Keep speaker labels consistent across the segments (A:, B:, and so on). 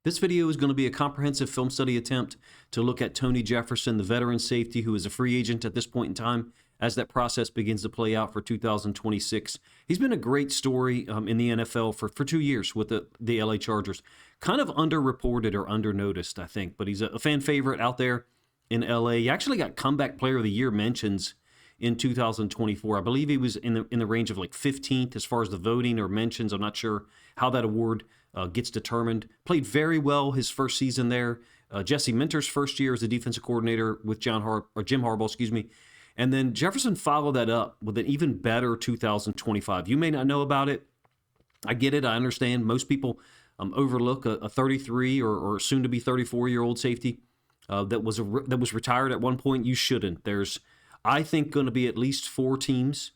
A: This video is going to be a comprehensive film study attempt to look at Tony Jefferson, the veteran safety who is a free agent at this point in time as that process begins to play out for 2026. He's been a great story in the NFL for 2 years with the LA Chargers. Kind of underreported or undernoticed, I think, but he's a fan favorite out there in LA. He actually got Comeback Player of the Year mentions in 2024. I believe he was in the range of like 15th as far as the voting or mentions. I'm not sure how that award gets determined. Played very well his first season there. Jesse Minter's first year as a defensive coordinator with Jim Harbaugh, And then Jefferson followed that up with an even better 2025. You may not know about it. I get it. I understand. Most people overlook a 33 or soon to be 34-year-old safety that was retired at one point. You shouldn't. There's, I think, going to be at least 4 teams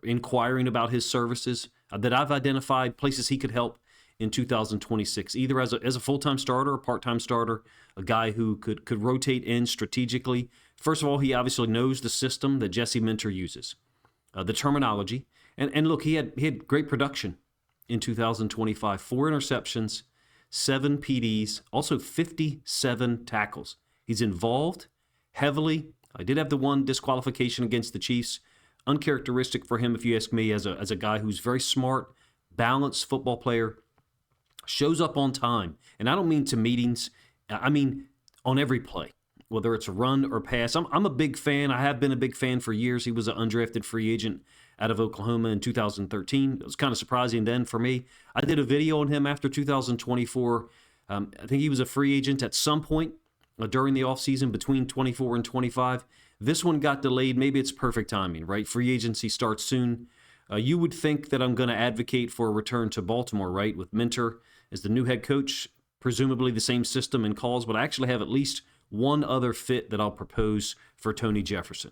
A: inquiring about his services that I've identified, places he could help in 2026, either as a full-time starter, a part-time starter, a guy who could rotate in strategically. First of all, he obviously knows the system that Jesse Minter uses, the terminology, and look, he had great production in 2025. 4 interceptions, 7 PDs, also 57 tackles. He's involved heavily. I did have the one disqualification against the Chiefs. Uncharacteristic for him, if you ask me, as a guy who's very smart, balanced football player, shows up on time. And I don't mean to meetings. I mean on every play, whether it's a run or pass. I'm a big fan. I have been a big fan for years. He was an undrafted free agent out of Oklahoma in 2013. It was kind of surprising then for me. I did a video on him after 2024. I think he was a free agent at some point during the offseason between 24 and 25. This one got delayed. Maybe it's perfect timing, right? Free agency starts soon. You would think that I'm going to advocate for a return to Baltimore, right, with Minter as the new head coach, presumably the same system and calls, but I actually have at least one other fit that I'll propose for Tony Jefferson.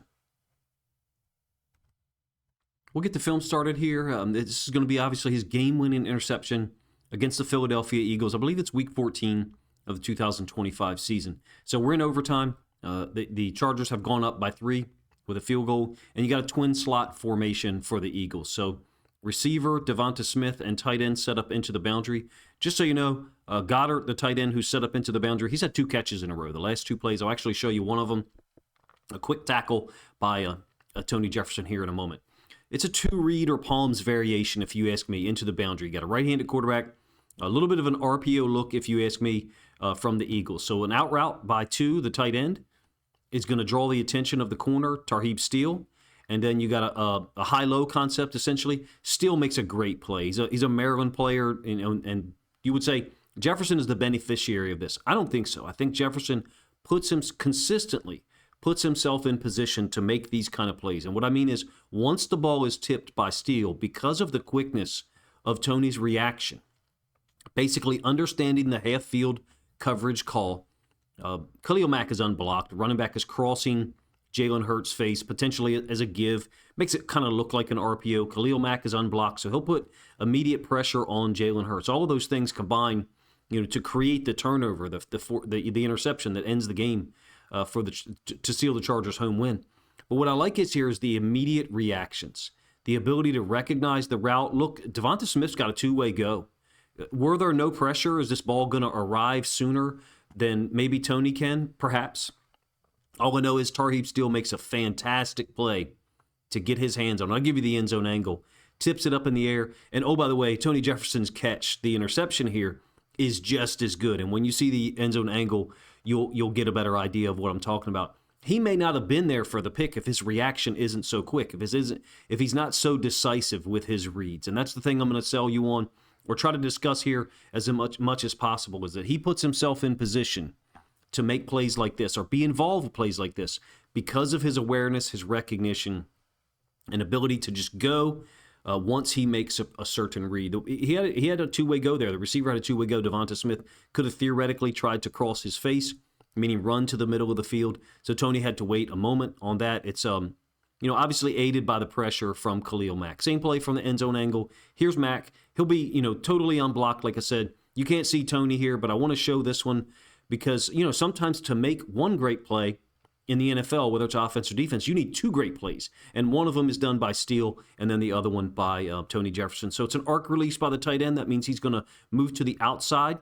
A: We'll get the film started here. This is going to be obviously his game-winning interception against the Philadelphia Eagles. I believe it's Week 14 of the 2025 season. So we're in overtime. The Chargers have gone up by 3 with a field goal, and you got a twin slot formation for the Eagles. So receiver, Devonta Smith, and tight end set up into the boundary. Just so you know, Goddard, the tight end who's set up into the boundary, he's had 2 catches in a row. The last 2 plays, I'll actually show you one of them. A quick tackle by Tony Jefferson here in a moment. It's a 2-read or palms variation, if you ask me, into the boundary. You got a right-handed quarterback, a little bit of an RPO look, if you ask me, from the Eagles. So an out route by 2, the tight end, is going to draw the attention of the corner, Tarheeb Steele. And then you got a high-low concept, essentially. Steele makes a great play. He's a Maryland player, and you would say Jefferson is the beneficiary of this. I don't think so. I think Jefferson consistently puts himself in position to make these kind of plays. And what I mean is, once the ball is tipped by Steele, because of the quickness of Tony's reaction, basically understanding the half-field coverage call, Khalil Mack is unblocked. Running back is crossing Jalen Hurts' face, potentially as a give. Makes it kind of look like an RPO. Khalil Mack is unblocked, so he'll put immediate pressure on Jalen Hurts. All of those things combine, to create the turnover, the interception that ends the game to seal the Chargers' home win. But what I like is the immediate reactions, the ability to recognize the route. Look, Devonta Smith's got a 2-way go. Were there no pressure? Is this ball going to arrive sooner than maybe Tony can? Perhaps. All I know is Tarheeb Steele makes a fantastic play to get his hands on. I'll give you the end zone angle. Tips it up in the air. And oh, by the way, Tony Jefferson's catch, the interception here, is just as good. And when you see the end zone angle, you'll get a better idea of what I'm talking about. He may not have been there for the pick if his reaction isn't so quick, if he's not so decisive with his reads. And that's the thing I'm going to sell you on or try to discuss here as much as possible, is that he puts himself in position to make plays like this or be involved with plays like this because of his awareness, his recognition, and ability to just go once he makes a certain read. He had a 2-way go there. The receiver had a 2-way go. Devonta Smith could have theoretically tried to cross his face, meaning run to the middle of the field. So Tony had to wait a moment on that. It's obviously aided by the pressure from Khalil Mack. Same play from the end zone angle. Here's Mack. He'll be, totally unblocked. Like I said, you can't see Tony here, but I want to show this one because, sometimes to make one great play in the NFL, whether it's offense or defense, you need 2 great plays. And one of them is done by Steele, and then the other one by Tony Jefferson. So it's an arc release by the tight end. That means he's going to move to the outside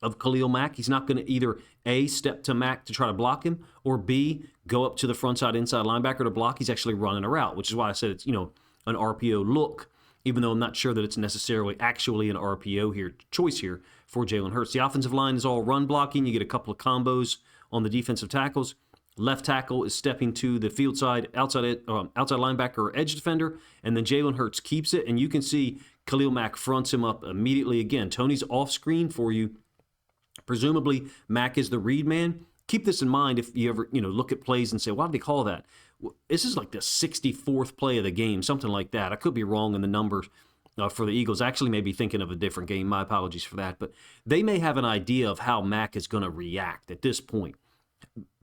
A: of Khalil Mack. He's not going to either A, step to Mack to try to block him, or B, go up to the front side inside linebacker to block. He's actually running a route, which is why I said it's, an RPO look, even though I'm not sure that it's necessarily actually an RPO choice here for Jalen Hurts. The offensive line is all run blocking. You get a couple of combos on the defensive tackles. Left tackle is stepping to the field side, outside linebacker or edge defender, and then Jalen Hurts keeps it, and you can see Khalil Mack fronts him up immediately again. Tony's off screen for you. Presumably, Mack is the read man. Keep this in mind if you ever, look at plays and say, why did they call that? This is like the 64th play of the game, something like that. I could be wrong in the numbers for the Eagles. I actually may be thinking of a different game. My apologies for that. But they may have an idea of how Mack is going to react at this point.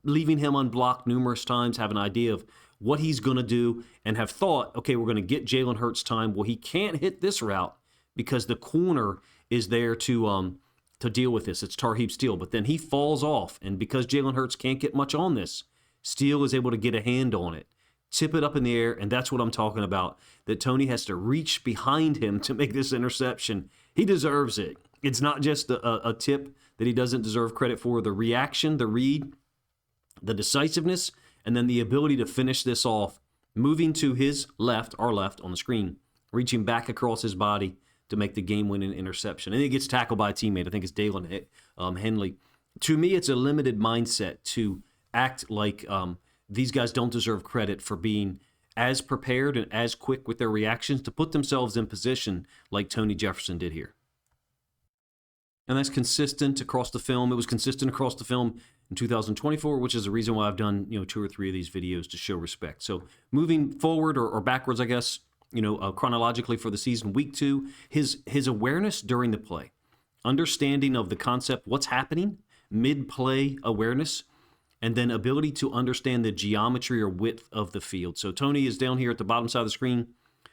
A: Leaving him unblocked numerous times, have an idea of what he's going to do, and have thought, okay, we're going to get Jalen Hurts time. Well, he can't hit this route because the corner is there to deal with this. It's Tarheeb Steele. But then he falls off, and because Jalen Hurts can't get much on this, Steele is able to get a hand on it, tip it up in the air, and that's what I'm talking about, that Tony has to reach behind him to make this interception. He deserves it. It's not just a tip that he doesn't deserve credit for. The reaction, the read, the decisiveness, and then the ability to finish this off, moving to his left, our left on the screen, reaching back across his body to make the game-winning interception. And he gets tackled by a teammate. I think it's Dalen Henley. To me, it's a limited mindset to act like these guys don't deserve credit for being as prepared and as quick with their reactions to put themselves in position like Tony Jefferson did here. And that's consistent across the film. It was consistent across the film in 2024, which is the reason why I've done 2 or 3 of these videos to show respect. So moving forward or backwards, I guess, chronologically for the season, week 2, his awareness during the play, understanding of the concept, what's happening, mid-play awareness, and then ability to understand the geometry or width of the field. So Tony is down here at the bottom side of the screen.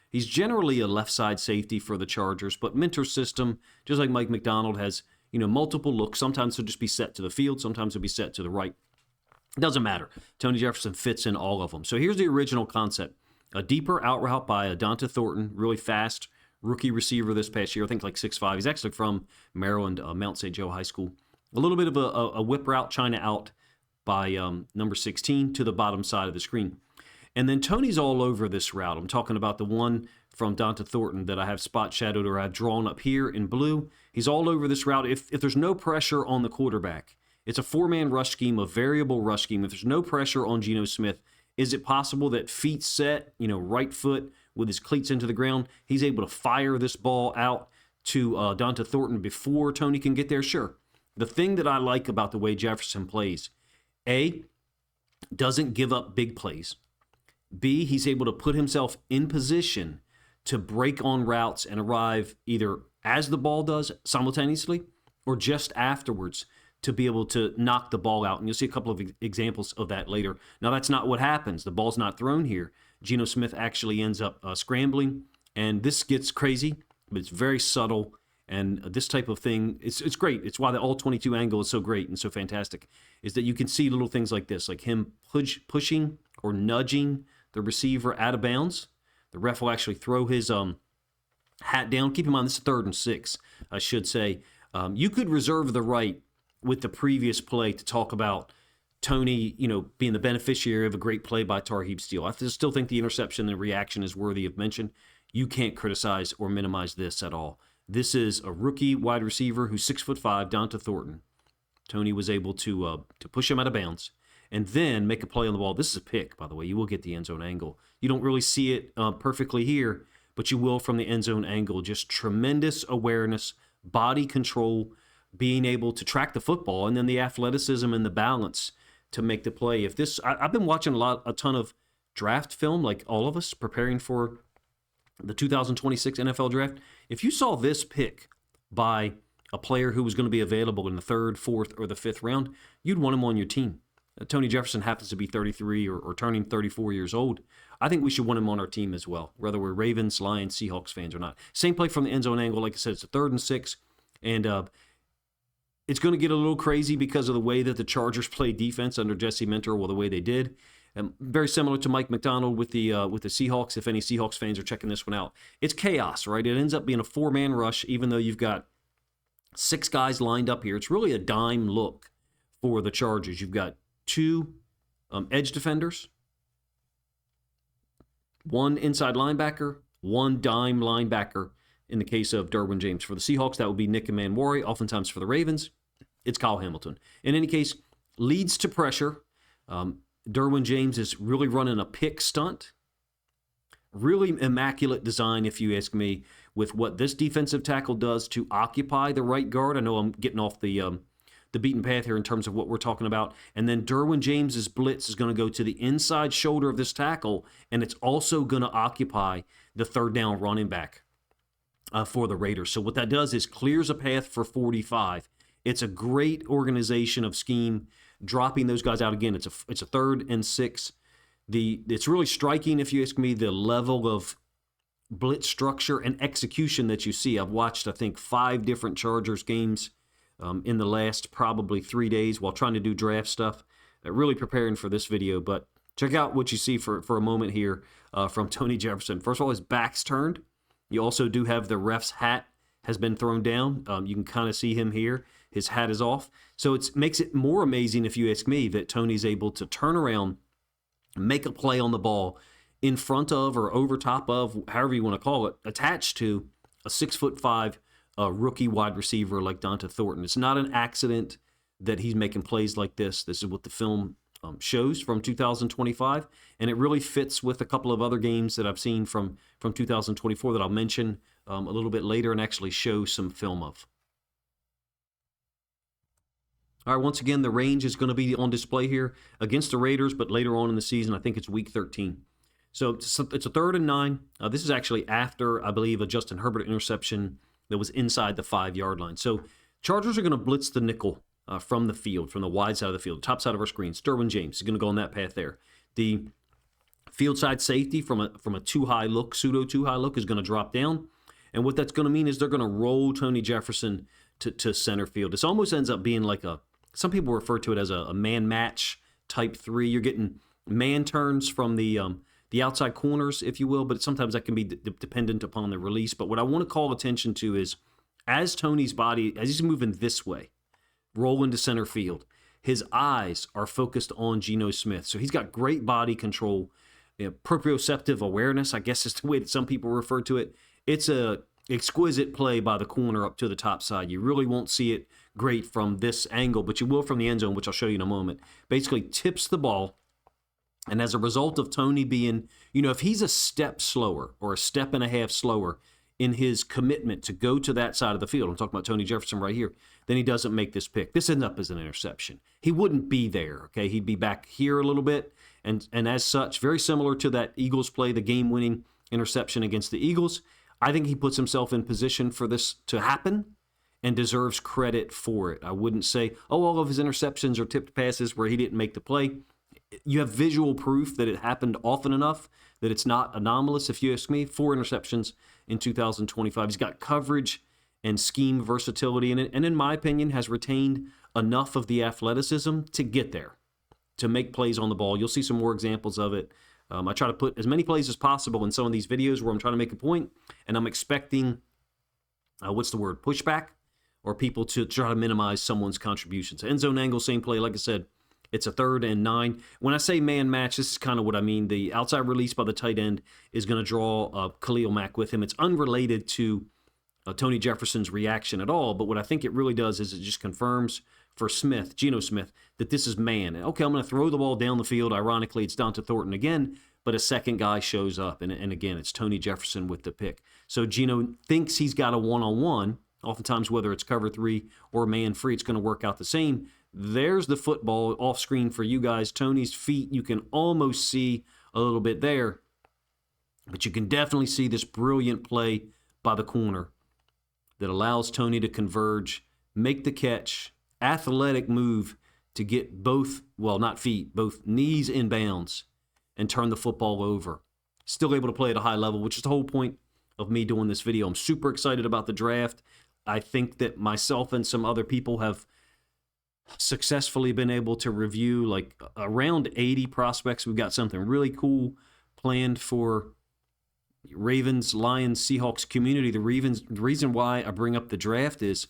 A: He's generally a left side safety for the Chargers, but Minter's system, just like Mike McDonald, has multiple looks. Sometimes he'll just be set to the field. Sometimes he'll be set to the right. It doesn't matter. Tony Jefferson fits in all of them. So here's the original concept. A deeper out route by Donta Thornton, really fast rookie receiver this past year. I think like 6'5". He's actually from Maryland, Mount St. Joe High School. A little bit of a whip route, China out by number 16 to the bottom side of the screen. And then Tony's all over this route. I'm talking about the one from Donta Thornton that I have spot shadowed or I've drawn up here in blue. He's all over this route. If there's no pressure on the quarterback, it's a 4-man rush scheme, a variable rush scheme. If there's no pressure on Geno Smith, is it possible that feet set, right foot with his cleats into the ground, he's able to fire this ball out to Donta Thornton before Tony can get there? Sure. The thing that I like about the way Jefferson plays, A, doesn't give up big plays. B, he's able to put himself in position to break on routes and arrive either as the ball does simultaneously or just afterwards to be able to knock the ball out. And you'll see a couple of examples of that later. Now, that's not what happens. The ball's not thrown here. Geno Smith actually ends up scrambling, and this gets crazy, but it's very subtle. And this type of thing, it's great. It's why the all-22 angle is so great and so fantastic, is that you can see little things like this, like him pushing or nudging the receiver out of bounds. The ref will actually throw his hat down. Keep in mind, this is 3rd and 6, I should say. You could reserve the right with the previous play to talk about Tony, being the beneficiary of a great play by Tarheeb Steele. I still think the interception and reaction is worthy of mention. You can't criticize or minimize this at all. This is a rookie wide receiver who's 6'5", Donta Thornton. Tony was able to push him out of bounds and then make a play on the ball. This is a pick, by the way. You will get the end zone angle. You don't really see it perfectly here, but you will from the end zone angle. Just tremendous awareness, body control, being able to track the football, and then the athleticism and the balance to make the play. I've been watching a ton of draft film, like all of us, preparing for the 2026 NFL draft. If you saw this pick by a player who was going to be available in the 3rd, 4th, or the 5th round, you'd want him on your team. Tony Jefferson happens to be 33 or turning 34 years old. I think we should want him on our team as well, whether we're Ravens, Lions, Seahawks fans or not. Same play from the end zone angle. Like I said, it's a 3rd and 6, and it's going to get a little crazy because of the way that the Chargers play defense under Jesse Minter, the way they did. Very similar to Mike McDonald with the Seahawks. If any Seahawks fans are checking this one out, it's chaos, right? It ends up being a 4-man rush, even though you've got 6 guys lined up here. It's really a dime look for the Chargers. You've got 2 edge defenders, 1 inside linebacker, 1 dime linebacker in the case of Derwin James. For the Seahawks, that would be Nick Manwari. Oftentimes for the Ravens, it's Kyle Hamilton. In any case, leads to pressure. Derwin James is really running a pick stunt. Really immaculate design, if you ask me, with what this defensive tackle does to occupy the right guard. I know I'm getting off the beaten path here in terms of what we're talking about. And then Derwin James's blitz is going to go to the inside shoulder of this tackle, and it's also going to occupy the third down running back for the Raiders. So what that does is clears a path for 45. It's a great organization of scheme, dropping those guys out again. It's a 3rd and 6. It's really striking, if you ask me, the level of blitz structure and execution that you see. I've watched, I think, 5 different Chargers games in the last probably 3 days while trying to do draft stuff, really preparing for this video. But check out what you see for a moment here from Tony Jefferson. First of all, his back's turned. You also do have the ref's hat has been thrown down. You can kind of see him here. His hat is off. So it makes it more amazing, if you ask me, that Tony's able to turn around, make a play on the ball in front of or over top of, however you want to call it, attached to a 6'5" rookie wide receiver like Donta Thornton. It's not an accident that he's making plays like this. This is what the film shows from 2025, and it really fits with a couple of other games that I've seen from 2024 that I'll mention a little bit later and actually show some film of. All right, once again, the range is going to be on display here against the Raiders, but later on in the season, I think it's week 13. So it's a 3rd and 9. This is actually after, I believe, a Justin Herbert interception that was inside the 5-yard line. So Chargers are going to blitz the nickel from the field, from the wide side of the field, top side of our screen. Derwin James is going to go on that path there. The field side safety from a too-high look, pseudo too-high look, is going to drop down. And what that's going to mean is they're going to roll Tony Jefferson to center field. This almost ends up being like some people refer to it as a man match type 3. You're getting man turns from the outside corners, if you will, but sometimes that can be dependent upon the release. But what I want to call attention to is as Tony's body, as he's moving this way, rolling to center field, his eyes are focused on Geno Smith. So he's got great body control, proprioceptive awareness, I guess is the way that some people refer to it. It's a exquisite play by the corner up to the top side. You really won't see it great from this angle, but you will from the end zone, which I'll show you in a moment. Basically tips the ball, and as a result of Tony being, if he's a step slower or a step and a half slower in his commitment to go to that side of the field, I'm talking about Tony Jefferson right here, then he doesn't make this pick. This ends up as an interception. He wouldn't be there, okay? He'd be back here a little bit, and as such, very similar to that Eagles play, the game-winning interception against the Eagles. I think he puts himself in position for this to happen and deserves credit for it. I wouldn't say, all of his interceptions are tipped passes where he didn't make the play. You have visual proof that it happened often enough that it's not anomalous, if you ask me. 4 interceptions in 2025. He's got coverage and scheme versatility, and in my opinion, has retained enough of the athleticism to get there, to make plays on the ball. You'll see some more examples of it. I try to put as many plays as possible in some of these videos where I'm trying to make a point, and I'm expecting, pushback, or people to try to minimize someone's contributions. End zone angle, same play. Like I said, it's a 3rd and 9. When I say man match, this is kind of what I mean. The outside release by the tight end is going to draw Khalil Mack with him. It's unrelated to Tony Jefferson's reaction at all, but what I think it really does is it just confirms for Geno Smith, that this is man. Okay, I'm going to throw the ball down the field. Ironically, it's Donta Thornton again, but a second guy shows up, and again, it's Tony Jefferson with the pick. So Geno thinks he's got a one-on-one. Oftentimes, whether it's cover 3 or man free, it's going to work out the same. There's the football off screen for you guys. Tony's feet, you can almost see a little bit there, but you can definitely see this brilliant play by the corner that allows Tony to converge, make the catch, athletic move to get both knees in bounds and turn the football over. Still able to play at a high level, which is the whole point of me doing this video. I'm super excited about the draft. I think that myself and some other people have successfully been able to review like around 80 prospects. We've got something really cool planned for Ravens, Lions, Seahawks community. The reason why I bring up the draft is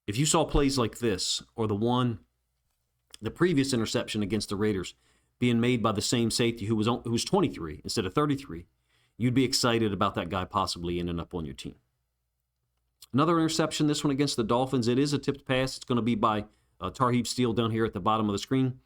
A: If you saw plays like this, or the previous interception against the Raiders being made by the same safety who was 23 instead of 33, you'd be excited about that guy possibly ending up on your team. Another interception, this one against the Dolphins. It is a tipped pass. It's going to be by Tarheeb Steele down here at the bottom of the screen.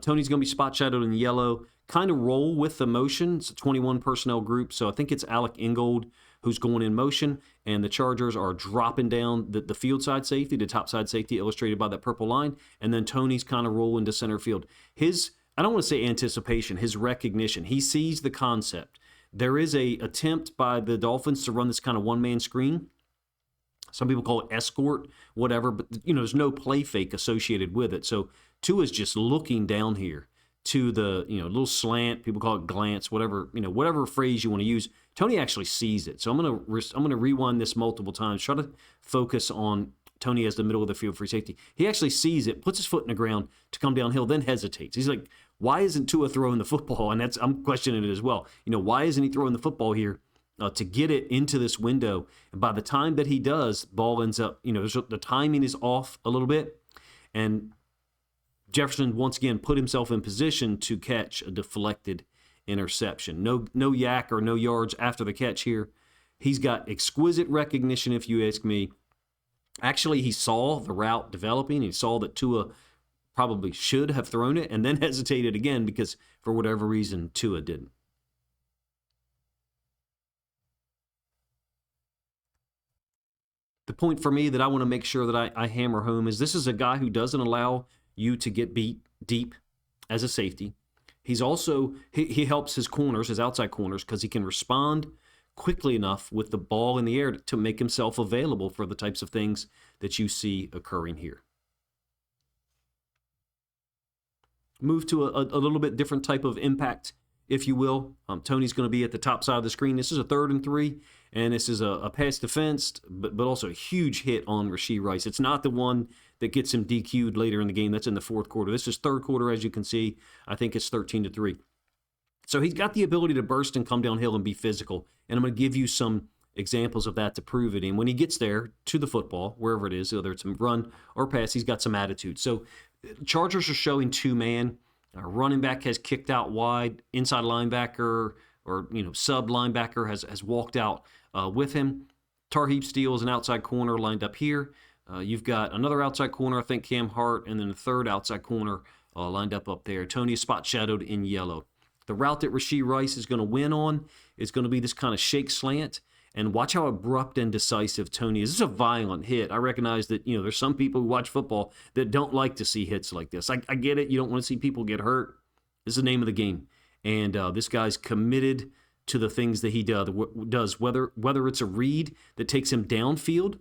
A: Tony's going to be spot shadowed in yellow. Kind of roll with the motion. It's a 21 personnel group, so I think it's Alec Ingold who's going in motion, and the Chargers are dropping down the field side safety, the top side safety illustrated by that purple line, and then Tony's kind of rolling to center field. I don't want to say anticipation, his recognition. He sees the concept. There is a attempt by the Dolphins to run this kind of one-man screen. Some people call it escort, whatever, but there's no play fake associated with it. So Tua's just looking down here to the little slant. People call it glance, whatever phrase you want to use. Tony actually sees it. So I'm gonna rewind this multiple times. Try to focus on Tony as the middle of the field free safety. He actually sees it, puts his foot in the ground to come downhill, then hesitates. He's like, why isn't Tua throwing the football? And I'm questioning it as well. Why isn't he throwing the football here? To get it into this window. And by the time that he does, ball ends up, the timing is off a little bit. And Jefferson, once again, put himself in position to catch a deflected interception. No yak or no yards after the catch here. He's got exquisite recognition, if you ask me. Actually, he saw the route developing. He saw that Tua probably should have thrown it and then hesitated again because, for whatever reason, Tua didn't. The point for me that I want to make sure that I hammer home is this is a guy who doesn't allow you to get beat deep as a safety. He's also, he helps his corners, his outside corners, because he can respond quickly enough with the ball in the air to make himself available for the types of things that you see occurring here. Move to a little bit different type of impact, if you will. Tony's going to be at the top side of the screen. This is a 3rd and 3, and this is a pass defense, but also a huge hit on Rashee Rice. It's not the one that gets him DQ'd later in the game. That's in the 4th quarter. This is 3rd quarter, as you can see. I think it's 13 to 3. So he's got the ability to burst and come downhill and be physical, and I'm going to give you some examples of that to prove it. And when he gets there to the football, wherever it is, whether it's a run or pass, he's got some attitude. So Chargers are showing 2-man. Running back has kicked out wide. Inside linebacker or sub linebacker has walked out with him. Tarheeb Steele is an outside corner lined up here. You've got another outside corner, I think Cam Hart, and then a third outside corner lined up there. Tony is spot shadowed in yellow. The route that Rashee Rice is going to win on is going to be this kind of shake slant. And watch how abrupt and decisive Tony is. This is a violent hit. I recognize that, there's some people who watch football that don't like to see hits like this. I get it. You don't want to see people get hurt. This is the name of the game. And this guy's committed to the things that he does, whether it's a read that takes him downfield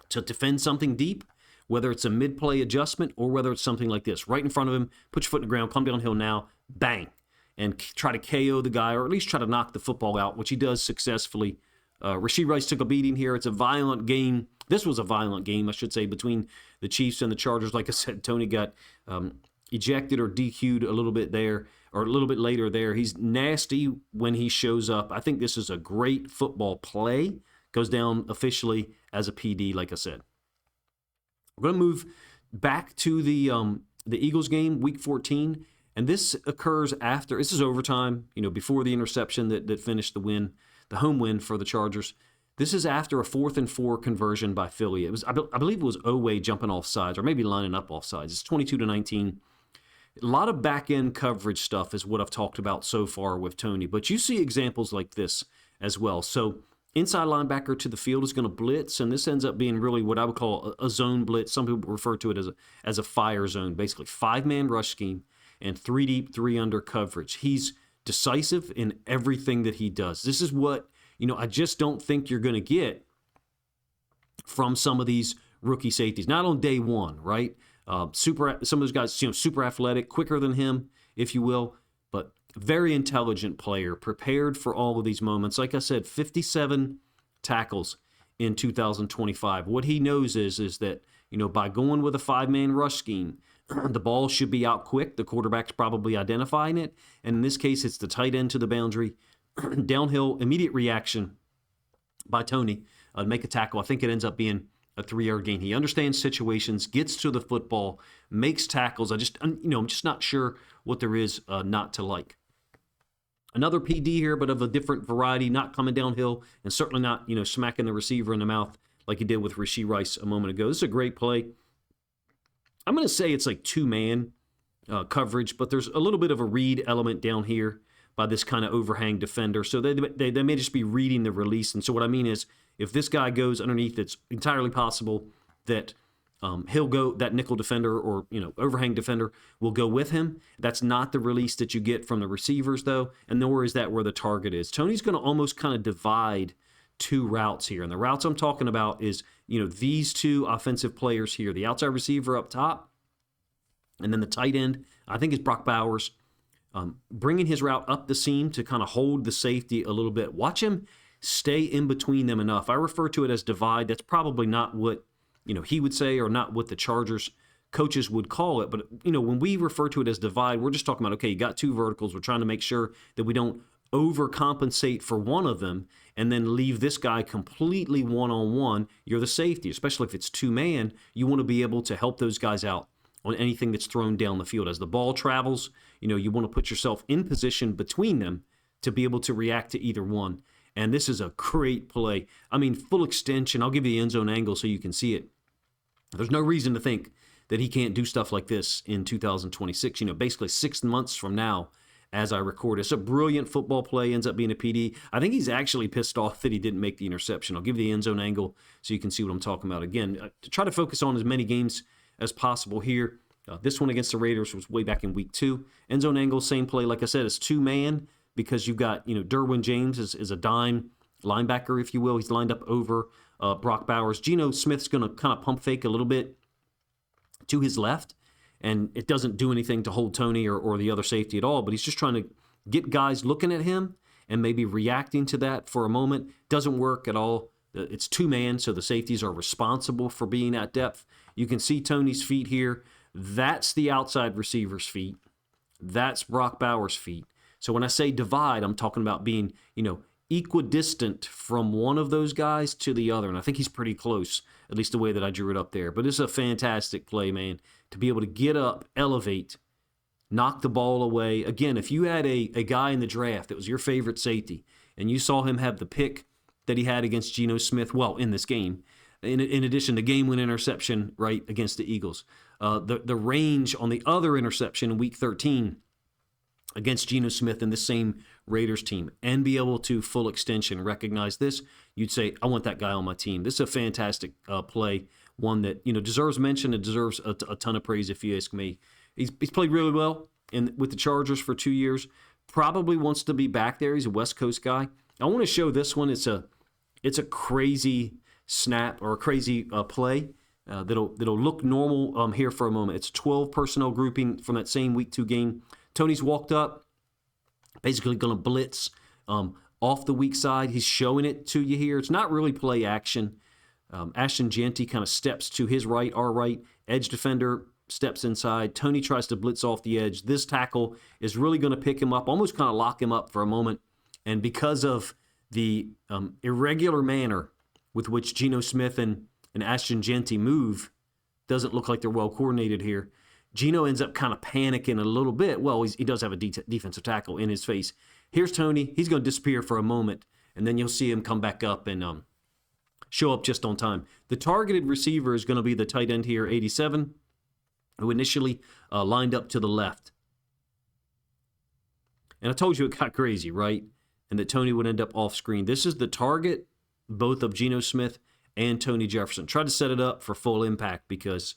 A: to defend something deep, whether it's a mid-play adjustment, or whether it's something like this. Right in front of him, put your foot in the ground, come downhill now, bang. And try to KO the guy, or at least try to knock the football out, which he does successfully. Rashee Rice took a beating here. It's a violent game. This was a violent game, I should say, between the Chiefs and the Chargers. Like I said, Tony got ejected or DQ'd a little bit there, or a little bit later there. He's nasty when he shows up. I think this is a great football play. Goes down officially as a PD, like I said. We're going to move back to the Eagles game, Week 14. And this occurs after, this is overtime, before the interception that finished the win, the home win for the Chargers. This is after a 4th and 4 conversion by Philly. It was, I believe it was Oweh jumping off sides, or maybe lining up off sides. It's 22-19. A lot of back-end coverage stuff is what I've talked about so far with Tony. But you see examples like this as well. So inside linebacker to the field is going to blitz, and this ends up being really what I would call a zone blitz. Some people refer to it as a fire zone, basically 5-man rush scheme. And 3 deep, 3 under coverage. He's decisive in everything that he does. This is what, I just don't think you're going to get from some of these rookie safeties. Not on day one, right? Some of those guys, super athletic, quicker than him, if you will, but very intelligent player, prepared for all of these moments. Like I said, 57 tackles in 2025. What he knows is that, by going with a 5-man rush scheme, the ball should be out quick. The quarterback's probably identifying it. And in this case, it's the tight end to the boundary. Downhill, immediate reaction by Tony to make a tackle. I think it ends up being a 3-yard gain. He understands situations, gets to the football, makes tackles. I'm just not sure what there is not to like. Another PD here, but of a different variety, not coming downhill and certainly not, smacking the receiver in the mouth like he did with Rashee Rice a moment ago. This is a great play. I'm going to say it's like two-man coverage, but there's a little bit of a read element down here by this kind of overhang defender. So they may just be reading the release. And so what I mean is, if this guy goes underneath, it's entirely possible that he'll go, that nickel defender or overhang defender will go with him. That's not the release that you get from the receivers, though, and nor is that where the target is. Tony's going to almost kind of divide two routes here, and the routes I'm talking about is these two offensive players here, the outside receiver up top, and then the tight end, I think is Brock Bowers, bringing his route up the seam to kind of hold the safety a little bit. Watch him stay in between them enough. I refer to it as divide. That's probably not what he would say, or not what the Chargers coaches would call it. But when we refer to it as divide, we're just talking about, okay, you got two verticals. We're trying to make sure that we don't overcompensate for one of them and then leave this guy completely one-on-one. You're the safety, especially if it's two-man. You want to be able to help those guys out on anything that's thrown down the field. As the ball travels, you want to put yourself in position between them to be able to react to either one. And this is a great play. I mean, full extension. I'll give you the end zone angle so you can see it. There's no reason to think that he can't do stuff like this in 2026. Basically 6 months from now as I record. It's a brilliant football play, ends up being a PD. I think he's actually pissed off that he didn't make the interception. I'll give you the end zone angle so you can see what I'm talking about. Again, to try to focus on as many games as possible here. This one against the Raiders was way back in week 2. End zone angle, same play. Like I said, it's two-man because you've got, Derwin James is a dime linebacker, if you will. He's lined up over Brock Bowers. Geno Smith's going to kind of pump fake a little bit to his left, and it doesn't do anything to hold Tony or the other safety at all, but he's just trying to get guys looking at him and maybe reacting to that for a moment. Doesn't work at all. It's two-man, so the safeties are responsible for being at depth. You can see Tony's feet here. That's the outside receiver's feet. That's Brock Bowers' feet. So when I say divide, I'm talking about being, equidistant from one of those guys to the other. And I think he's pretty close, at least the way that I drew it up there. But it's a fantastic play, man, to be able to get up, elevate, knock the ball away. Again, if you had a guy in the draft that was your favorite safety and you saw him have the pick that he had against Geno Smith, well, in this game, in addition to game-winning interception, right, against the Eagles, the range on the other interception in Week 13 against Geno Smith and the same Raiders team, and be able to full extension recognize this, you'd say, I want that guy on my team. This is a fantastic play, one that deserves mention and deserves a ton of praise, if you ask me. He's played really well with the Chargers for 2 years. Probably wants to be back there. He's a West Coast guy. I want to show this one. It's a crazy snap or a crazy play that'll look normal here for a moment. It's 12 personnel grouping from that same Week 2 game. Tony's walked up, basically going to blitz off the weak side. He's showing it to you here. It's not really play action. Ashton Jeanty kind of steps to his right, our right. Edge defender steps inside. Tony tries to blitz off the edge. This tackle is really going to pick him up, almost kind of lock him up for a moment. And because of the irregular manner with which Geno Smith and Ashton Jeanty move, doesn't look like they're well coordinated here. Geno ends up kind of panicking a little bit. Well, he does have a defensive tackle in his face. Here's Tony. He's going to disappear for a moment, and then you'll see him come back up and show up just on time. The targeted receiver is going to be the tight end here, 87, who initially lined up to the left. And I told you it got crazy, right? And that Tony would end up off screen. This is the target, both of Geno Smith and Tony Jefferson. Tried to set it up for full impact because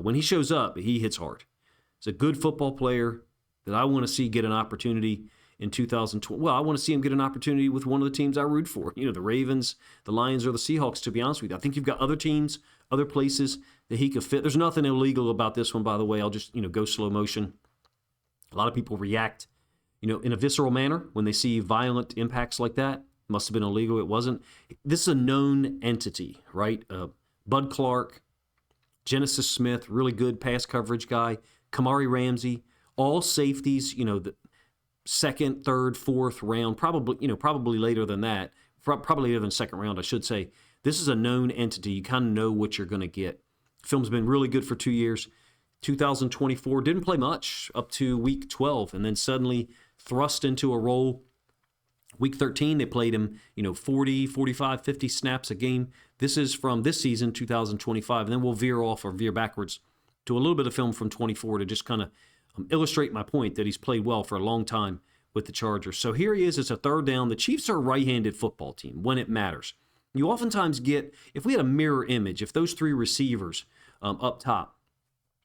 A: when he shows up, he hits hard. He's a good football player that I want to see get an opportunity in 2020. Well, I want to see him get an opportunity with one of the teams I root for. The Ravens, the Lions, or the Seahawks, to be honest with you. I think you've got other teams, other places that he could fit. There's nothing illegal about this one, by the way. I'll just, go slow motion. A lot of people react, in a visceral manner when they see violent impacts like that. Must have been illegal. It wasn't. This is a known entity, right? Bud Clark, Genesis Smith, really good pass coverage guy. Kamari Ramsey, all safeties, the second, third, fourth round, probably later than that, probably later than second round, I should say, this is a known entity. You kind of know what you're going to get. Film's been really good for 2 years. 2024, didn't play much up to week 12, and then suddenly thrust into a role. Week 13, they played him, 40, 45, 50 snaps a game. This is from this season, 2025, and then we'll veer backwards to a little bit of film from 24 to just kind of illustrate my point that he's played well for a long time with the Chargers. So here he is. It's a third down. The Chiefs are a right-handed football team when it matters. You oftentimes get, if we had a mirror image, if those three receivers up top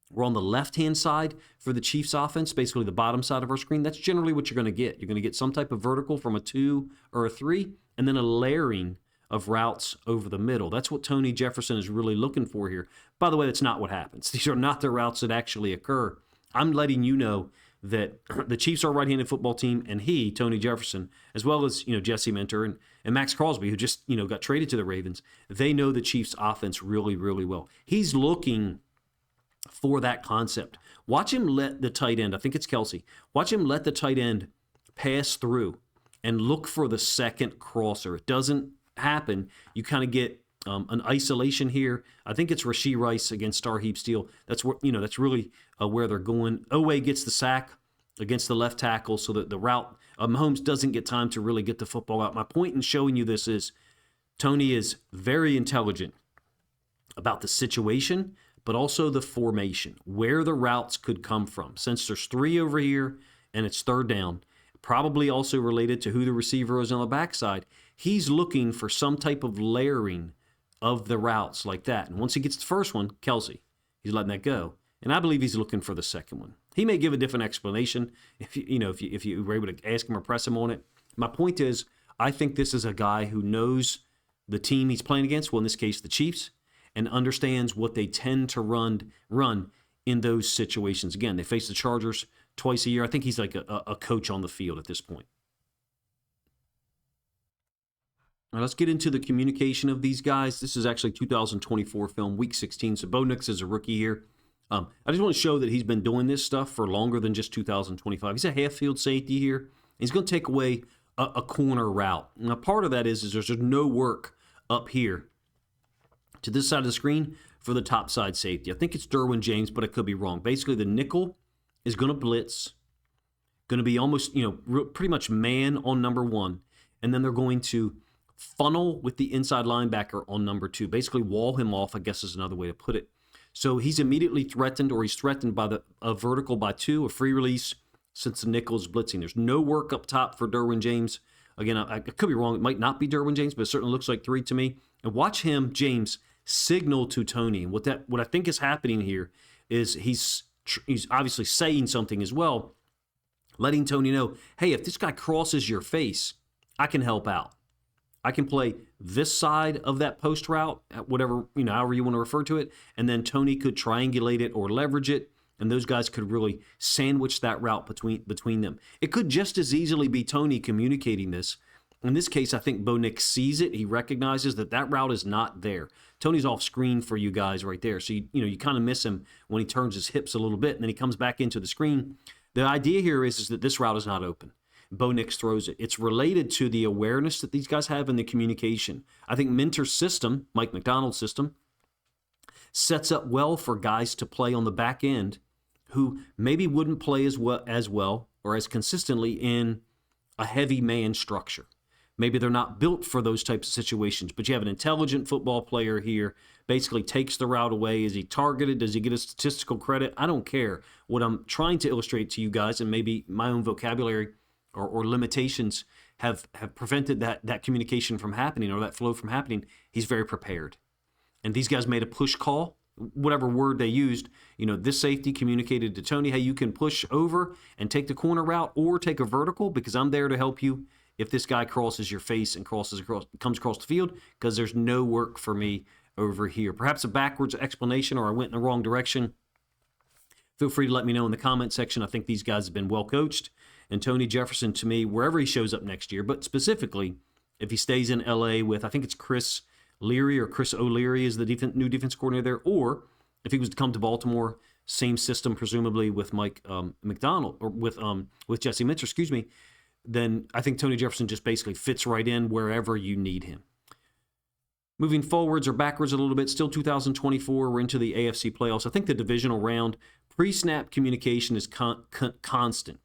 A: were on the left-hand side for the Chiefs offense, basically the bottom side of our screen, that's generally what you're going to get. You're going to get some type of vertical from a 2 or a 3, and then a layering of routes over the middle. That's what Tony Jefferson is really looking for here. By the way, that's not what happens. These are not the routes that actually occur. I'm letting you know that the Chiefs are a right-handed football team, and he, Tony Jefferson, as well as Jesse Minter and Max Crosby, who just got traded to the Ravens, they know the Chiefs' offense really, really well. He's looking for that concept. Watch him let the tight end, I think it's Kelsey, watch him let the tight end pass through and look for the second crosser. It doesn't happen. You kind of get an isolation here. I think it's Rashee Rice against Star Heap Steele. That's where that's really where they're going. Owe gets the sack against the left tackle, so that the route Mahomes doesn't get time to really get the football out. My point in showing you this is Tony is very intelligent about the situation, but also the formation, where the routes could come from. Since there's 3 over here and it's third down, probably also related to who the receiver is on the backside, he's looking for some type of layering of the routes like that. And once he gets the first one, Kelsey, he's letting that go. And I believe he's looking for the second one. He may give a different explanation if you were able to ask him or press him on it. My point is, I think this is a guy who knows the team he's playing against, well, in this case, the Chiefs, and understands what they tend to run in those situations. Again, they face the Chargers twice a year. I think he's like a coach on the field at this point. Now let's get into the communication of these guys. This is actually 2024 film, Week 16. So Bo Nix is a rookie here. I just want to show that he's been doing this stuff for longer than just 2025. He's a half-field safety here. He's going to take away a corner route. Now part of that is there's no work up here to this side of the screen for the top side safety. I think it's Derwin James, but I could be wrong. Basically, the nickel is going to blitz, going to be almost, pretty much man on number 1, and then they're going to funnel with the inside linebacker on number 2. Basically, wall him off, I guess is another way to put it. So he's immediately threatened, or he's threatened by a vertical by 2, a free release, since the nickel is blitzing. There's no work up top for Derwin James. Again, I could be wrong. It might not be Derwin James, but it certainly looks like 3 to me. And watch him, James, signal to Tony. And what I think is happening here is he's obviously saying something as well, letting Tony know, hey, if this guy crosses your face, I can help out. I can play this side of that post route, whatever, however you want to refer to it, and then Tony could triangulate it or leverage it, and those guys could really sandwich that route between them. It could just as easily be Tony communicating this. In this case, I think Bo Nix sees it. He recognizes that route is not there. Tony's off screen for you guys right there. So, you kind of miss him when he turns his hips a little bit, and then he comes back into the screen. The idea here is that this route is not open. Bo Nix throws it. It's related to the awareness that these guys have in the communication. I think Minter's system, Mike McDonald's system, sets up well for guys to play on the back end who maybe wouldn't play as well or as consistently in a heavy man structure. Maybe they're not built for those types of situations, but you have an intelligent football player here, basically takes the route away. Is he targeted? Does he get a statistical credit? I don't care. What I'm trying to illustrate to you guys, and maybe my own vocabulary or limitations have prevented that communication from happening or that flow from happening, he's very prepared. And these guys made a push call, whatever word they used. This safety communicated to Tony, hey, you can push over and take the corner route or take a vertical because I'm there to help you if this guy crosses your face and comes across the field, because there's no work for me over here. Perhaps a backwards explanation, or I went in the wrong direction. Feel free to let me know in the comment section. I think these guys have been well coached. And Tony Jefferson, to me, wherever he shows up next year, but specifically if he stays in LA with, I think it's Chris O'Leary is the new defense coordinator there, or if he was to come to Baltimore, same system presumably with Mike McDonald, or with Jesse Minter, then I think Tony Jefferson just basically fits right in wherever you need him. Moving forwards or backwards a little bit, still 2024, we're into the AFC playoffs. I think the divisional round, pre-snap communication is constant.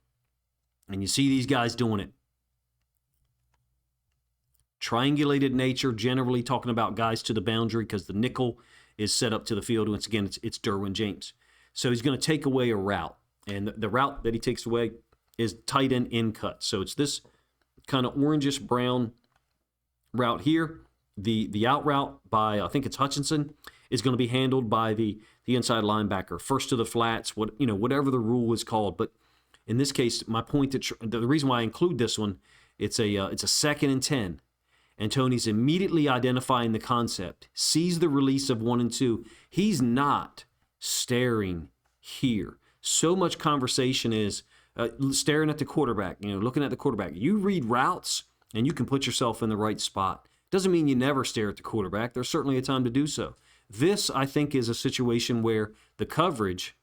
A: And you see these guys doing it. Triangulated nature, generally talking about guys to the boundary because the nickel is set up to the field. Once again, it's Derwin James. So he's going to take away a route. And the route that he takes away is tight end in cut. So it's this kind of orangish brown route here. The out route by, I think it's Hutchinson, is going to be handled by the inside linebacker. First to the flats, whatever the rule is called. But in this case, my point, the reason why I include this one, it's a 2nd and 10. And Tony's immediately identifying the concept, sees the release of 1 and 2. He's not staring here. So much conversation is staring at the quarterback, looking at the quarterback. You read routes, and you can put yourself in the right spot. Doesn't mean you never stare at the quarterback. There's certainly a time to do so. This, I think, is a situation where the coverage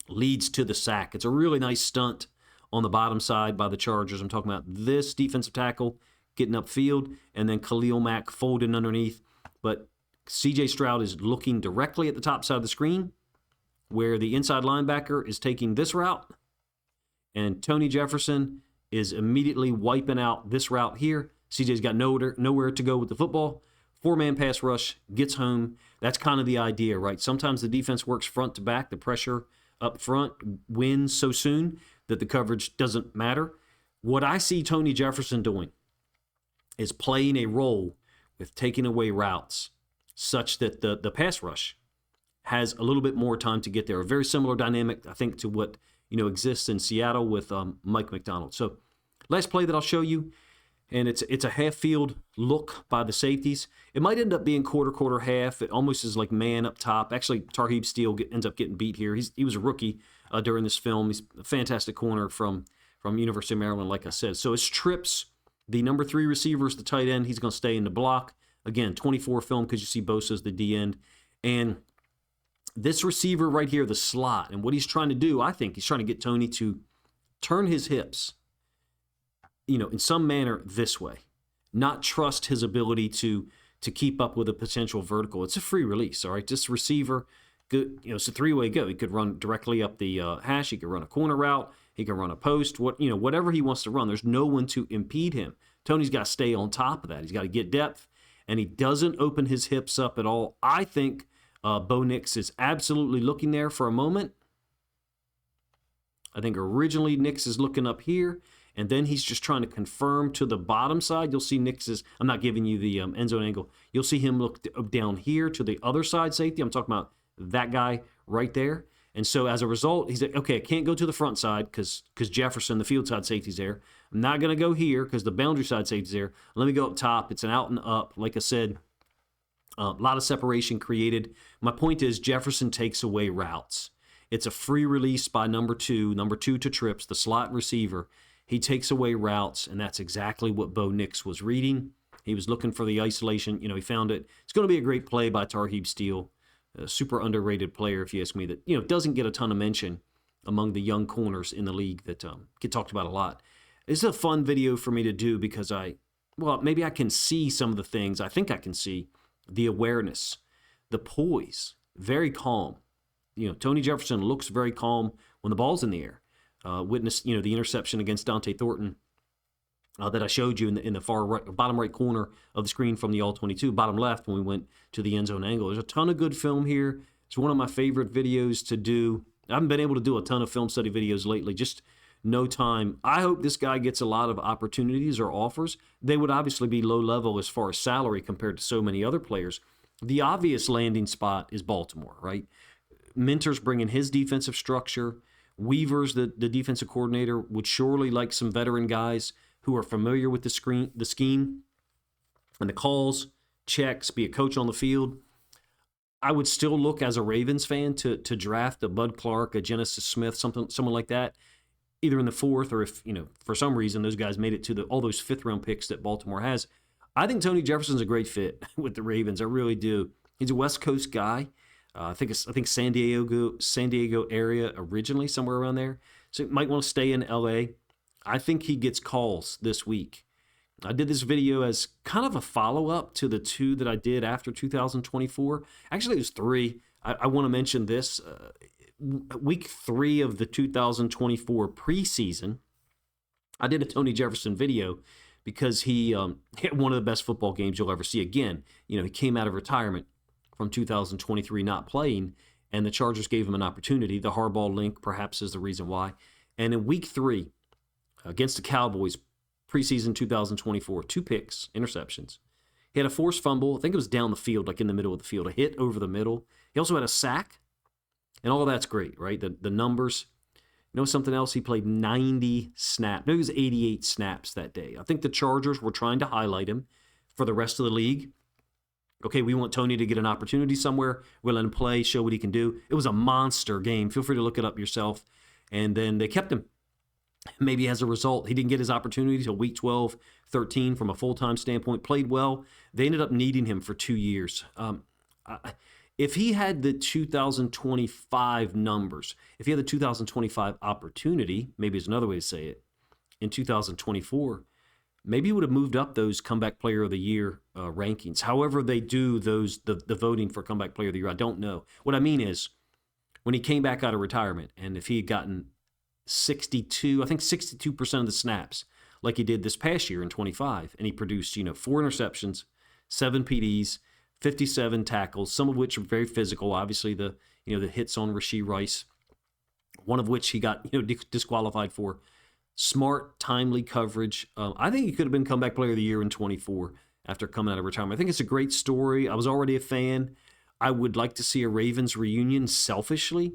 A: leads to the sack. It's a really nice stunt on the bottom side by the Chargers. I'm talking about this defensive tackle getting upfield, and then Khalil Mack folding underneath. But C.J. Stroud is looking directly at the top side of the screen, where the inside linebacker is taking this route, and Tony Jefferson is immediately wiping out this route here. CJ's got nowhere to go with the football. 4-man pass rush, gets home. That's kind of the idea, right? Sometimes the defense works front to back. The pressure up front wins so soon that the coverage doesn't matter. What I see Tony Jefferson doing is playing a role with taking away routes such that the pass rush has a little bit more time to get there. A very similar dynamic, I think, to what exists in Seattle with Mike McDonald. So last play that I'll show you, and it's a half-field look by the safeties. It might end up being quarter, half. It almost is like man up top. Actually, Tarheeb Steele ends up getting beat here. He was a rookie during this film. He's a fantastic corner from University of Maryland, like I said. So it's trips. The number 3 receiver is the tight end. He's going to stay in the block. Again, 24 film because you see Bosa as the D end. And this receiver right here, the slot, and what he's trying to do, I think he's trying to get Tony to turn his hips, in some manner this way. Not trust his ability to keep up with a potential vertical. It's a free release, all right? This receiver, good, it's a 3-way go. He could run directly up the hash. He could run a corner route. He can run a post. Whatever he wants to run. There's no one to impede him. Tony's got to stay on top of that. He's got to get depth, and he doesn't open his hips up at all. I think Bo Nix is absolutely looking there for a moment. I think originally Nix is looking up here, and then he's just trying to confirm to the bottom side. You'll see Nix's, I'm not giving you the end zone angle. You'll see him look down here to the other side safety. I'm talking about that guy right there. And so as a result, he's like, okay, I can't go to the front side because Jefferson, the field side safety's there. I'm not going to go here because the boundary side safety's there. Let me go up top. It's an out and up. Like I said, a lot of separation created. My point is Jefferson takes away routes. It's a free release by number 2 to trips, the slot receiver. He takes away routes, and that's exactly what Bo Nix was reading. He was looking for the isolation. He found it. It's going to be a great play by Tarheeb Steele. A super underrated player, if you ask me, that doesn't get a ton of mention among the young corners in the league that get talked about a lot. It's a fun video for me to do because maybe I can see some of the things. I think I can see the awareness, the poise, very calm. Tony Jefferson looks very calm when the ball's in the air. Witness, the interception against Dante Thornton that I showed you in the far right, bottom right corner of the screen from the All-22, bottom left when we went to the end zone angle. There's a ton of good film here. It's one of my favorite videos to do. I haven't been able to do a ton of film study videos lately, just no time. I hope this guy gets a lot of opportunities or offers. They would obviously be low level as far as salary compared to so many other players. The obvious landing spot is Baltimore, right? Minter's bringing his defensive structure. Weaver's the defensive coordinator, would surely like some veteran guys who are familiar with the scheme and the calls, checks, be a coach on the field. I would still look as a Ravens fan to draft a Bud Clark, a Genesis Smith, someone like that, either in the 4th or if, for some reason those guys made it to all those 5th-round picks that Baltimore has. I think Tony Jefferson's a great fit with the Ravens. I really do. He's a West Coast guy. I think San Diego area originally, somewhere around there. So he might want to stay in L.A. I think he gets calls this week. I did this video as kind of a follow-up to the 2 that I did after 2024. Actually, it was 3. I want to mention this. Week 3 of the 2024 preseason, I did a Tony Jefferson video because he hit one of the best football games you'll ever see. Again, he came out of retirement from 2023 not playing, and the Chargers gave him an opportunity. The Harbaugh link perhaps is the reason why. And in week 3, against the Cowboys, preseason 2024, 2 picks, interceptions. He had a forced fumble. I think it was down the field, like in the middle of the field, a hit over the middle. He also had a sack, and all of that's great, right? The numbers. Something else? He played 90 snaps. No, it was 88 snaps that day. I think the Chargers were trying to highlight him for the rest of the league. Okay, we want Tony to get an opportunity somewhere. We'll let him play, show what he can do. It was a monster game. Feel free to look it up yourself. And then they kept him. Maybe as a result, he didn't get his opportunity until week 12, 13 from a full-time standpoint. Played well. They ended up needing him for 2 years. If he had the 2025 numbers, if he had the 2025 opportunity, maybe is another way to say it, in 2024, maybe he would have moved up those Comeback Player of the Year rankings. However they do the voting for Comeback Player of the Year, I don't know. What I mean is, when he came back out of retirement, and if he had gotten 62% of the snaps like he did this past year in 25, and he produced 4 interceptions, 7 PDs, 57 tackles, some of which are very physical. Obviously, the hits on Rashee Rice, one of which he got disqualified for. Smart, timely coverage. I think he could have been Comeback Player of the Year in 24 after coming out of retirement. I think it's a great story. I was already a fan. I would like to see a Ravens reunion selfishly,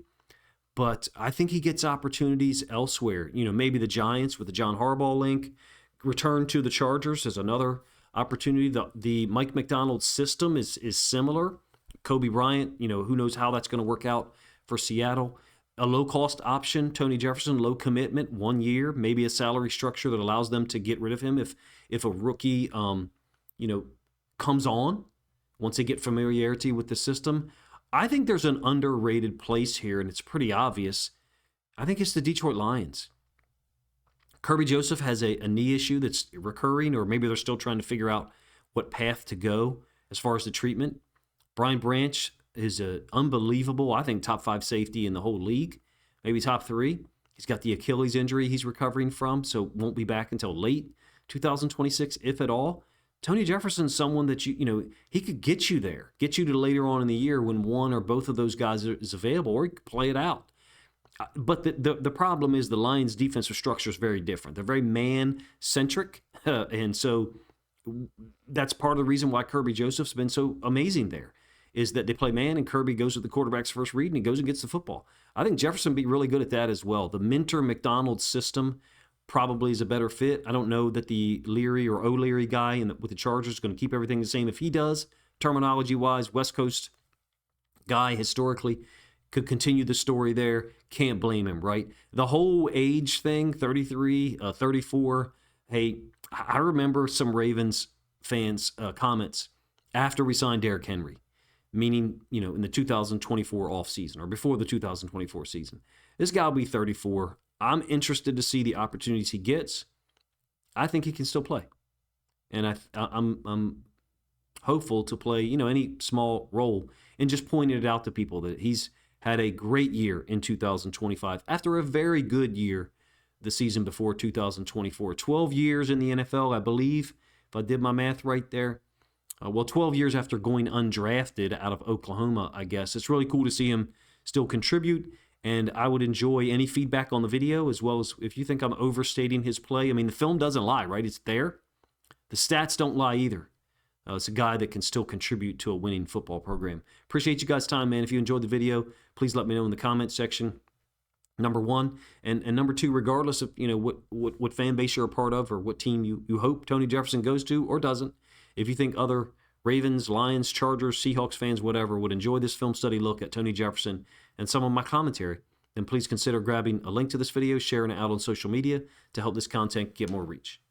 A: but I think he gets opportunities elsewhere. Maybe the Giants with the John Harbaugh link. Return to the Chargers is another opportunity. The Mike McDonald system is similar. Kobe Bryant, who knows how that's going to work out for Seattle. A low-cost option, Tony Jefferson, low commitment, 1 year, maybe a salary structure that allows them to get rid of him if a rookie, comes on once they get familiarity with the system. I think there's an underrated place here, and it's pretty obvious. I think it's the Detroit Lions. Kirby Joseph has a knee issue that's recurring, or maybe they're still trying to figure out what path to go as far as the treatment. Brian Branch is an unbelievable, I think, top 5 safety in the whole league, maybe top 3. He's got the Achilles injury he's recovering from, so won't be back until late 2026, if at all. Tony Jefferson's someone that he could get you there, get you to later on in the year when one or both of those guys is available, or he could play it out. But the problem is the Lions' defensive structure is very different. They're very man-centric, and so that's part of the reason why Kirby Joseph's been so amazing there, is that they play man and Kirby goes with the quarterback's first read and he goes and gets the football. I think Jefferson would be really good at that as well. The Minter-McDonald system probably is a better fit. I don't know that the Leary or O'Leary guy with the Chargers is going to keep everything the same. If he does, terminology-wise, West Coast guy historically, could continue the story there. Can't blame him, right? The whole age thing, 33, 34. Hey, I remember some Ravens fans' comments after we signed Derrick Henry, meaning, in the 2024 offseason or before the 2024 season. This guy will be 34. I'm interested to see the opportunities he gets. I think he can still play. And I'm hopeful to play, any small role, and just pointing it out to people that he's had a great year in 2025 after a very good year the season before 2024. 12 years in the NFL, I believe, if I did my math right there. 12 years after going undrafted out of Oklahoma, I guess. It's really cool to see him still contribute, and I would enjoy any feedback on the video, as well as if you think I'm overstating his play. I mean, the film doesn't lie, right? It's there. The stats don't lie either. It's a guy that can still contribute to a winning football program. Appreciate you guys' time, man. If you enjoyed the video, please let me know in the comment section. Number one, and number two, regardless of what fan base you're a part of or what team you hope Tony Jefferson goes to or doesn't, if you think other Ravens, Lions, Chargers, Seahawks fans, whatever, would enjoy this film study look at Tony Jefferson and some of my commentary, then please consider grabbing a link to this video, sharing it out on social media to help this content get more reach.